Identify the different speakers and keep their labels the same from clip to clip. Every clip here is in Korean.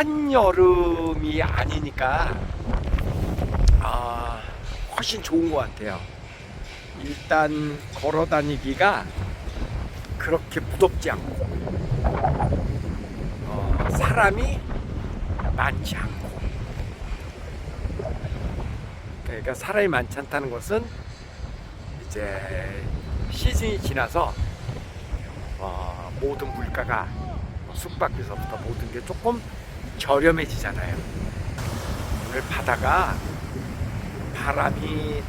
Speaker 1: 한여름이 아니니까 훨씬 좋은 것 같아요. 일단 걸어 다니기가 그렇게 무덥지 않고 사람이 많지 않고, 그러니까 사람이 많지 않다는 것은 이제 시즌이 지나서 모든 물가가 숙박비서부터 모든 게 조금 저렴해지잖아요. 오늘 바다가 바람이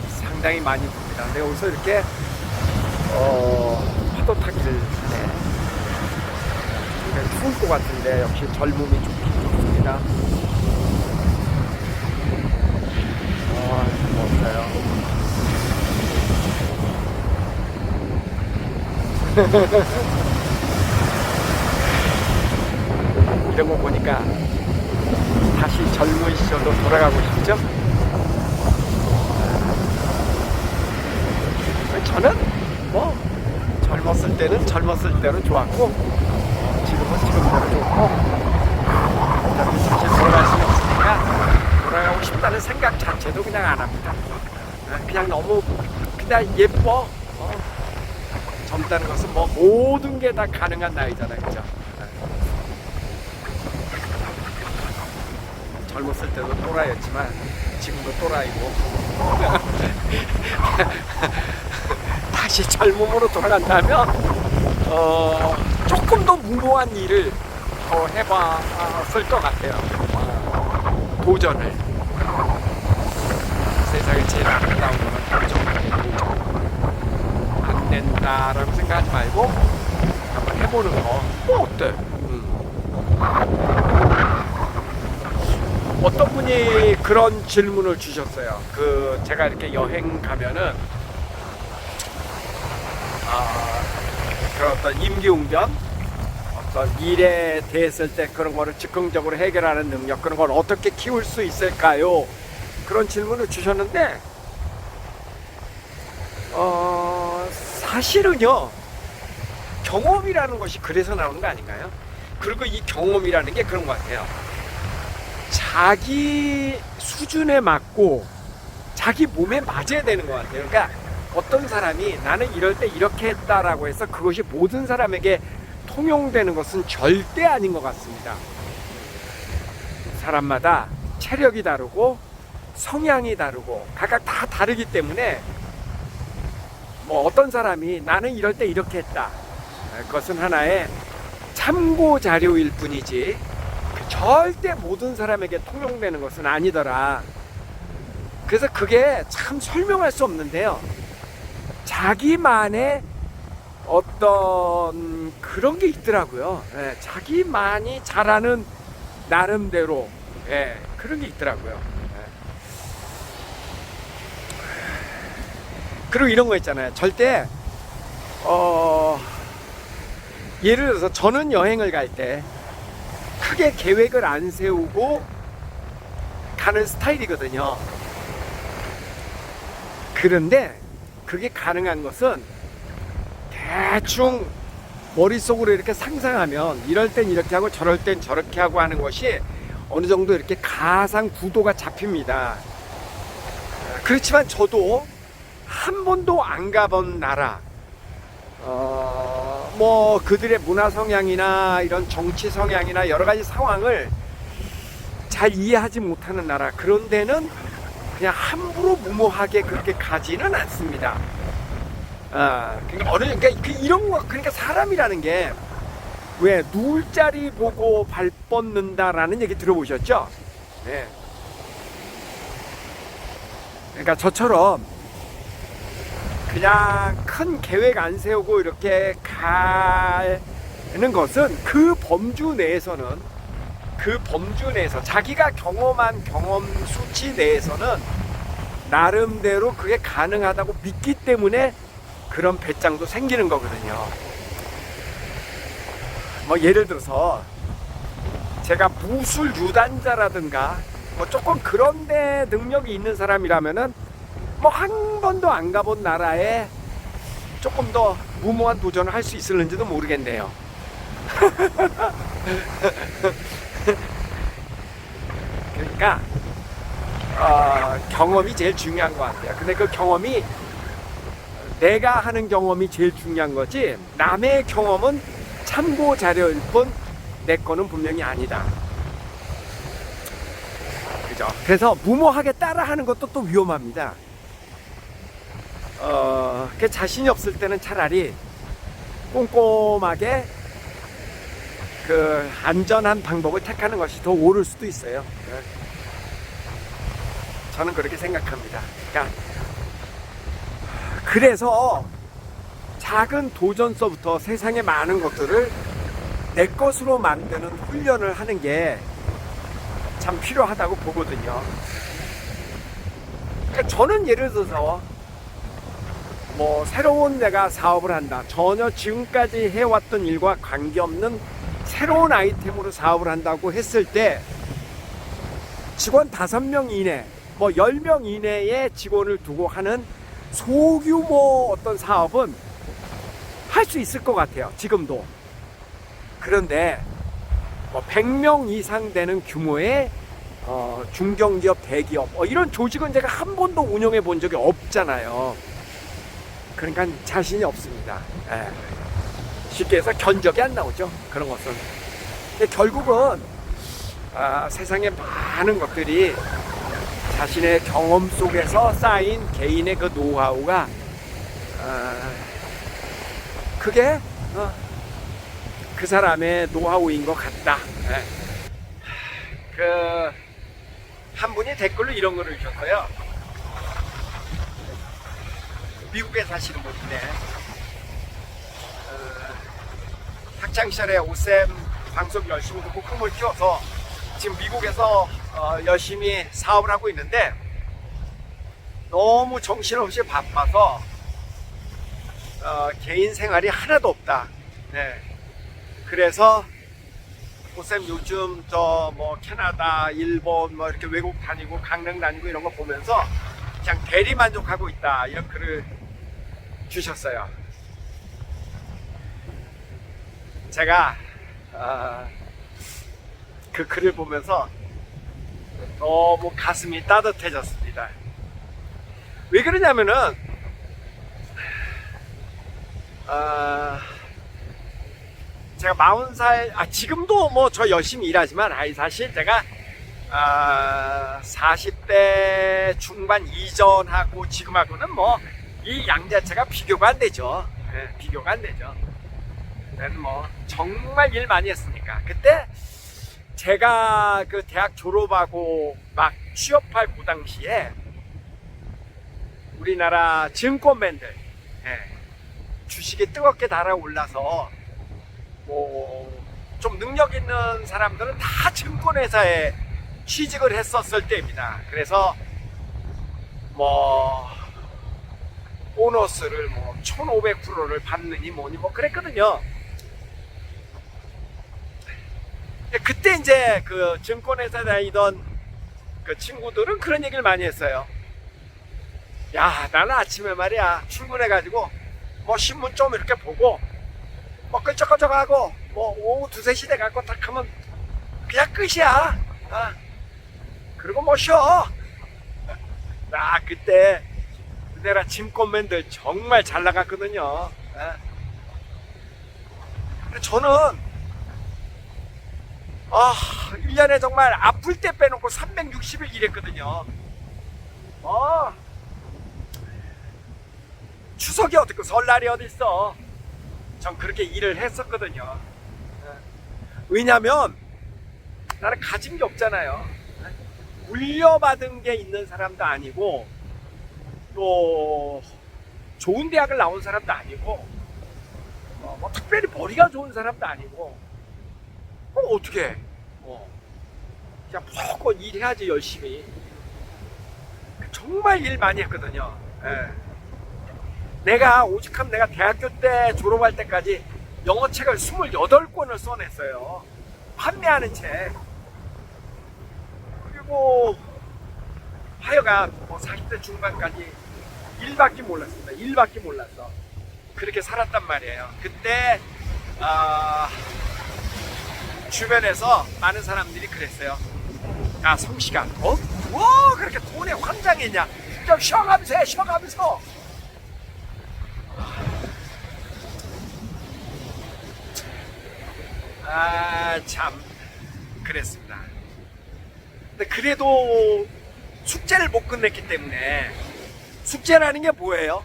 Speaker 1: 상당히 많이 붑니다. 근데 여기서 이렇게 파도 타기를 하네. 굉장히 추울 것 같은데 역시 젊음이 좋긴 좋습니다. 멋져요. 이런 거 보니까 다시 젊은 시절로 돌아가고 싶죠? 저는 뭐 젊었을 때는 젊었을 대로 좋았고, 지금은 지금대로 좋고, 어차피 사실 돌아갈 수는 없으니까 돌아가고 싶다는 생각 자체도 그냥 안 합니다. 그냥 너무 그냥 예뻐. 젊다는 것은 뭐 모든 게 다 가능한 나이잖아요, 그죠? 젊었을 때도 또라이였지만 지금도 또라이고 다시 젊음으로 돌아간다면 조금 더 무모한 일을 더 해봤을 것 같아요. 도전을. 세상에 제일 아름다운 거는 도전. 안 된다라고 생각하지 말고 한번 해보는 거. 뭐 어때? 어떤 분이 그런 질문을 주셨어요. 제가 이렇게 여행 가면은 그런 어떤 임기응변, 어떤 일에 대했을 때 그런 거를 즉흥적으로 해결하는 능력, 그런 걸 어떻게 키울 수 있을까요? 그런 질문을 주셨는데 사실은요, 경험이라는 것이 그래서 나오는 거 아닌가요? 그리고 이 경험이라는 게 그런 것 같아요. 자기 수준에 맞고 자기 몸에 맞아야 되는 것 같아요. 그러니까 어떤 사람이 나는 이럴 때 이렇게 했다라고 해서 그것이 모든 사람에게 통용되는 것은 절대 아닌 것 같습니다. 사람마다 체력이 다르고 성향이 다르고 각각 다 다르기 때문에 뭐 어떤 사람이 나는 이럴 때 이렇게 했다, 그것은 하나의 참고 자료일 뿐이지 절대 모든 사람에게 통용되는 것은 아니더라. 그래서 그게 참 설명할 수 없는데요, 자기만의 어떤 그런 게 있더라고요. 자기만이 잘하는 나름대로 그런 게 있더라고요. 그리고 이런 거 있잖아요. 절대 예를 들어서 저는 여행을 갈 때 크게 계획을 안 세우고 가는 스타일이거든요. 그런데 그게 가능한 것은 대충 머릿속으로 이렇게 상상하면 이럴 땐 이렇게 하고 저럴 땐 저렇게 하고 하는 것이 어느 정도 이렇게 가상 구도가 잡힙니다. 그렇지만 저도 한 번도 안 가본 나라, 뭐 그들의 문화 성향이나 이런 정치 성향이나 여러 가지 상황을 잘 이해하지 못하는 나라, 그런 데는 그냥 함부로 무모하게 그렇게 가지는 않습니다. 그러니까 이런 거, 그러니까 사람이라는 게 왜 누울 자리 보고 발 뻗는다라는 얘기 들어보셨죠? 네. 그러니까 저처럼 그냥 큰 계획 안 세우고 이렇게 가는 것은 그 범주 내에서 자기가 경험한 경험 수치 내에서는 나름대로 그게 가능하다고 믿기 때문에 그런 배짱도 생기는 거거든요. 뭐 예를 들어서 제가 무술 유단자라든가 뭐 조금 그런데 능력이 있는 사람이라면은 뭐 한 번도 안 가본 나라에 조금 더 무모한 도전을 할 수 있을는지도 모르겠네요. 그러니까 경험이 제일 중요한 것 같아요. 근데 그 경험이 내가 하는 경험이 제일 중요한 거지, 남의 경험은 참고 자료일 뿐 내 거는 분명히 아니다. 그죠? 그래서 무모하게 따라하는 것도 또 위험합니다. 그 자신이 없을 때는 차라리 꼼꼼하게 그 안전한 방법을 택하는 것이 더 옳을 수도 있어요. 저는 그렇게 생각합니다. 그러니까 그래서 작은 도전서부터 세상의 많은 것들을 내 것으로 만드는 훈련을 하는 게 참 필요하다고 보거든요. 그러니까 저는 예를 들어서 뭐 새로운 내가 사업을 한다, 전혀 지금까지 해왔던 일과 관계없는 새로운 아이템으로 사업을 한다고 했을 때 직원 5명 이내, 뭐 10명 이내의 직원을 두고 하는 소규모 어떤 사업은 할 수 있을 것 같아요, 지금도. 그런데 뭐 100명 이상 되는 규모의 중견기업, 대기업 이런 조직은 제가 한 번도 운영해 본 적이 없잖아요. 그러니까 자신이 없습니다. 쉽게 해서 견적이 안 나오죠, 그런 것은. 근데 결국은 세상에 많은 것들이 자신의 경험 속에서 쌓인 개인의 그 노하우가 그게 그 사람의 노하우인 것 같다. 그 한 분이 댓글로 이런 거를 주셨어요. 미국에 사시는 분인데 학창시절에 오쌤 방송 열심히 듣고 꿈을 키워서 지금 미국에서 열심히 사업을 하고 있는데 너무 정신없이 바빠서 개인 생활이 하나도 없다. 그래서 오쌤 요즘 저 뭐 캐나다, 일본 뭐 이렇게 외국 다니고 강릉 다니고 이런 거 보면서 그냥 대리 만족하고 있다, 이런 글을 주셨어요. 제가 그 글을 보면서 너무 가슴이 따뜻해졌습니다. 왜 그러냐면은 제가 40살, 지금도 뭐 저 열심히 일하지만 사실 제가 40대 중반 이전하고 지금하고는 뭐 이 양자체가 비교가 안 되죠. 비교가 안 되죠. 그때는 뭐 정말 일 많이 했으니까. 그때 제가 그 대학 졸업하고 막 취업할 그 당시에 우리나라 증권맨들 주식이 뜨겁게 달아올라서 뭐 좀 능력 있는 사람들은 다 증권회사에 취직을 했었을 때입니다. 그래서 뭐 보너스를 뭐 1500%를 받느니 뭐니 뭐 그랬거든요. 그때 이제 그 증권회사 다니던 그 친구들은 그런 얘기를 많이 했어요. 야, 나는 아침에 말이야 출근해가지고 뭐 신문 좀 이렇게 보고 뭐 끈적끈적하고 뭐 오후 2-3시 돼 갖고 딱 하면 그냥 끝이야. 그리고 뭐 쉬어. 나 그때 내가 증권맨들 정말 잘 나갔거든요. 저는 1년에 정말 아플 때 빼놓고 360일 일했거든요. 추석이 어딨고 설날이 어딨어. 전 그렇게 일을 했었거든요. 왜냐면 나는 가진 게 없잖아요. 물려받은 게 있는 사람도 아니고 또 좋은 대학을 나온 사람도 아니고 뭐 특별히 머리가 좋은 사람도 아니고 어떻게 그냥 무조건 일해야지 열심히. 정말 일 많이 했거든요. 내가 오직하면 내가 대학교 때 졸업할 때까지 영어책을 28권을 써냈어요. 판매하는 책. 그리고 하여간 뭐 40대 중반까지 일밖에 몰랐습니다. 일밖에 몰랐어. 그렇게 살았단 말이에요. 그때 주변에서 많은 사람들이 그랬어요. 야, 성씨가 뭐 그렇게 돈에 환장했냐, 좀 쉬어가면서 해, 쉬어가면서. 참 그랬습니다. 근데 그래도 숙제를 못 끝냈기 때문에, 숙제라는 게 뭐예요?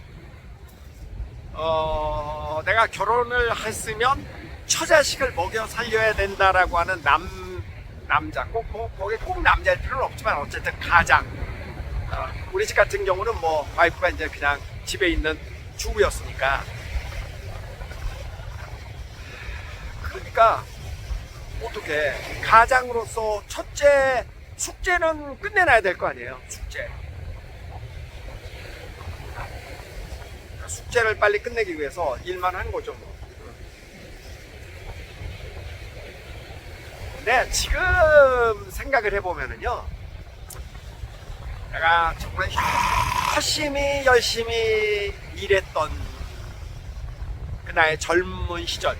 Speaker 1: 내가 결혼을 했으면 처자식을 먹여 살려야 된다라고 하는 남자, 거기 꼭 남자일 필요는 없지만 어쨌든 가장, 우리 집 같은 경우는 뭐 와이프가 이제 그냥 집에 있는 주부였으니까, 그러니까 어떻게 가장으로서 첫째 숙제는 끝내놔야 될 거 아니에요. 숙제를 빨리 끝내기 위해서 일만 한 거죠 뭐. 근데 지금 생각을 해보면은요, 내가 정말 열심히 일했던 그 나의 젊은 시절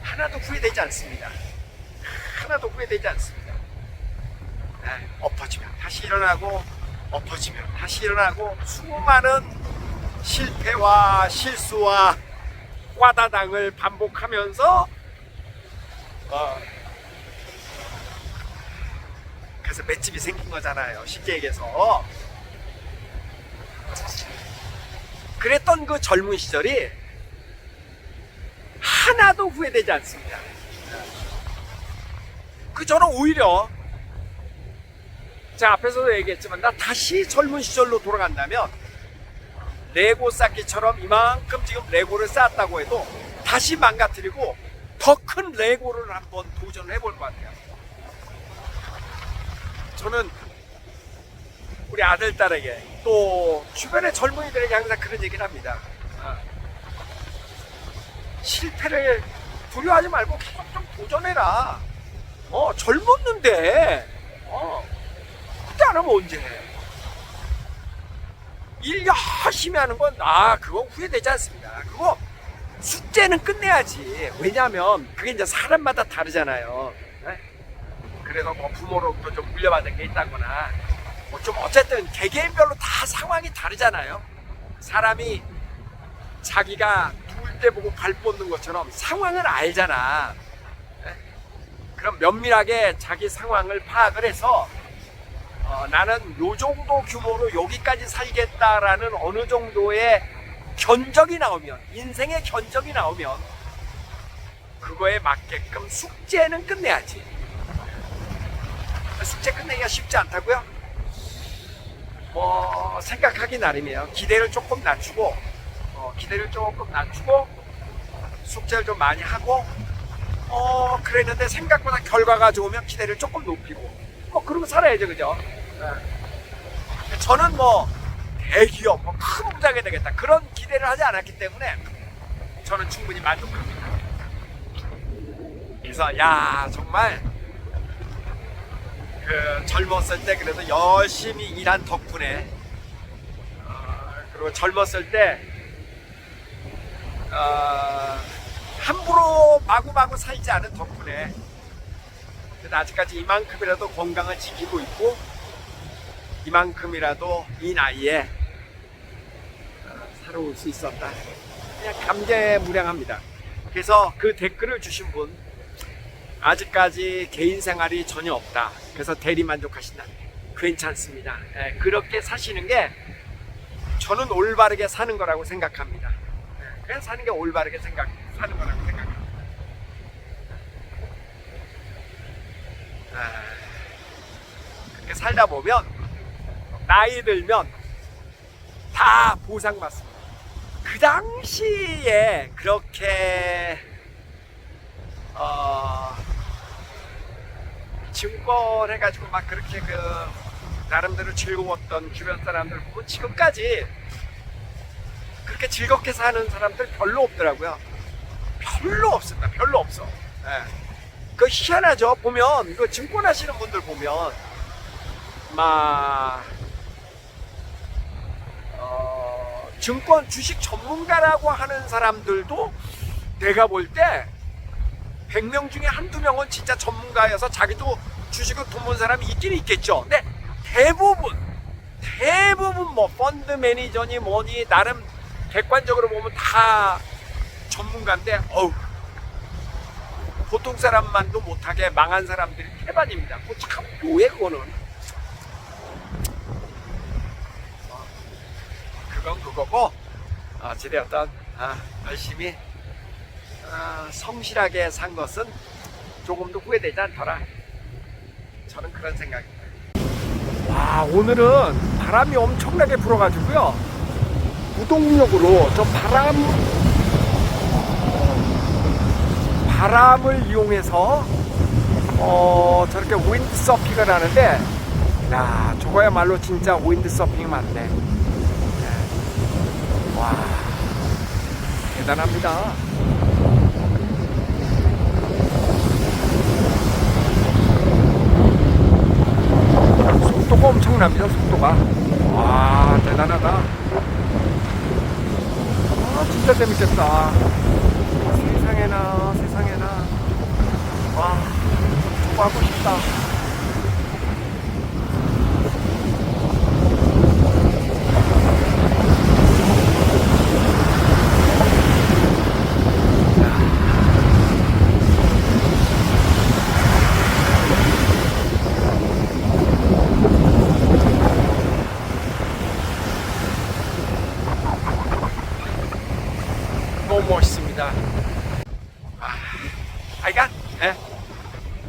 Speaker 1: 하나도 후회되지 않습니다. 엎어지면 다시 일어나고, 엎어지면 다시 일어나고, 수많은 실패와 실수와 꽈다당을 반복하면서, 그래서 맷집이 생긴 거잖아요, 쉽게 얘기해서. 그랬던 그 젊은 시절이 하나도 후회되지 않습니다. 저는 오히려 제가 앞에서도 얘기했지만, 나 다시 젊은 시절로 돌아간다면 레고 쌓기처럼 이만큼 지금 레고를 쌓았다고 해도 다시 망가뜨리고 더 큰 레고를 한번 도전을 해볼 것 같아요. 저는 우리 아들, 딸에게, 또 주변의 젊은이들에게 항상 그런 얘기를 합니다. 실패를 두려워하지 말고 계속 좀 도전해라. 젊었는데, 그때 안 하면 언제 해? 일 열심히 하는 건, 그거 후회되지 않습니다. 그거 숙제는 끝내야지. 왜냐하면 그게 이제 사람마다 다르잖아요. 그래서 뭐 부모로부터 좀 물려받은 게 있다거나, 뭐 좀 어쨌든 개개인별로 다 상황이 다르잖아요. 사람이 자기가 누울 때 보고 발 뻗는 것처럼 상황을 알잖아. 그럼 면밀하게 자기 상황을 파악을 해서, 나는 요 정도 규모로 여기까지 살겠다라는 어느 정도의 견적이 나오면, 인생의 견적이 나오면 그거에 맞게끔 숙제는 끝내야지. 숙제 끝내기가 쉽지 않다고요? 뭐 생각하기 나름이에요. 기대를 조금 낮추고, 숙제를 좀 많이 하고, 그랬는데 생각보다 결과가 좋으면 기대를 조금 높이고, 뭐 그러고 살아야죠, 그죠? 저는 뭐 대기업, 큰 부장이 되겠다, 그런 기대를 하지 않았기 때문에 저는 충분히 만족합니다. 그래서 정말 그 젊었을 때 그래도 열심히 일한 덕분에, 그리고 젊었을 때 함부로 마구마구 살지 않은 덕분에 아직까지 이만큼이라도 건강을 지키고 있고, 이만큼이라도 이 나이에 살아올 수 있었다. 그냥 감개무량합니다. 그래서 그 댓글을 주신 분, 아직까지 개인 생활이 전혀 없다, 그래서 대리만족하신다. 괜찮습니다. 그렇게 사시는 게 저는 올바르게 사는 거라고 생각합니다. 그냥 사는 게 올바르게 사는 거라고 생각합니다. 그렇게 살다 보면 나이 들면 다 보상받습니다. 그 당시에 그렇게 증권 해가지고 막 그렇게 나름대로 즐거웠던 주변 사람들 보고 지금까지 그렇게 즐겁게 사는 사람들 별로 없더라고요. 별로 없습니다. 별로 없어. 그 희한하죠. 보면 그 증권 하시는 분들 보면 막 증권 주식 전문가라고 하는 사람들도 내가 볼 때 100명 중에 한두 명은 진짜 전문가여서 자기도 주식을 돈 번 사람이 있긴 있겠죠. 근데 대부분 뭐 펀드 매니저니 뭐니 나름 객관적으로 보면 다 전문가인데 보통 사람만도 못하게 망한 사람들이 태반입니다. 그거 참 묘해 그거는. 그건 그거고 어찌되었든 열심히 성실하게 산 것은 조금도 후회되지 않더라. 저는 그런 생각입니다. 와, 오늘은 바람이 엄청나게 불어가지고요. 무동력으로 저 바람을 이용해서 저렇게 윈드 서핑을 하는데, 야, 저거야말로 진짜 윈드 서핑이 맞네. 네. 와, 대단합니다. 속도가 엄청납니다. 속도가. 와, 대단하다. 진짜 재밌겠다. 세상에나. 와, 저거 하고 싶다. 너무 멋있습니다. 하여간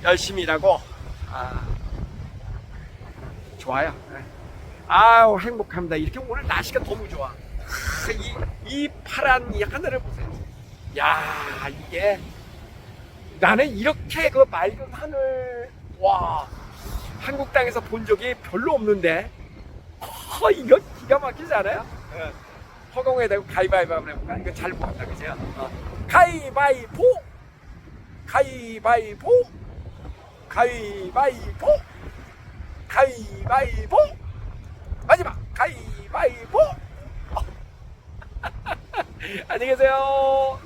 Speaker 1: 열심히 일하고 좋아요. 아우, 행복합니다. 이렇게 오늘 날씨가 너무 좋아. 이 파란 이 하늘을 보세요. 야, 이게 나는 이렇게 그 맑은 하늘, 와, 한국 땅에서 본 적이 별로 없는데 이거 기가 막히지 않아요? 허공에 대고 가위바위보 한번 해볼까? 이거 잘 보았다, 그죠? 가위바위보! 가위바위보! 가위바위보! 가위바위보! 마지막! 가위바위보! 안녕히 계세요.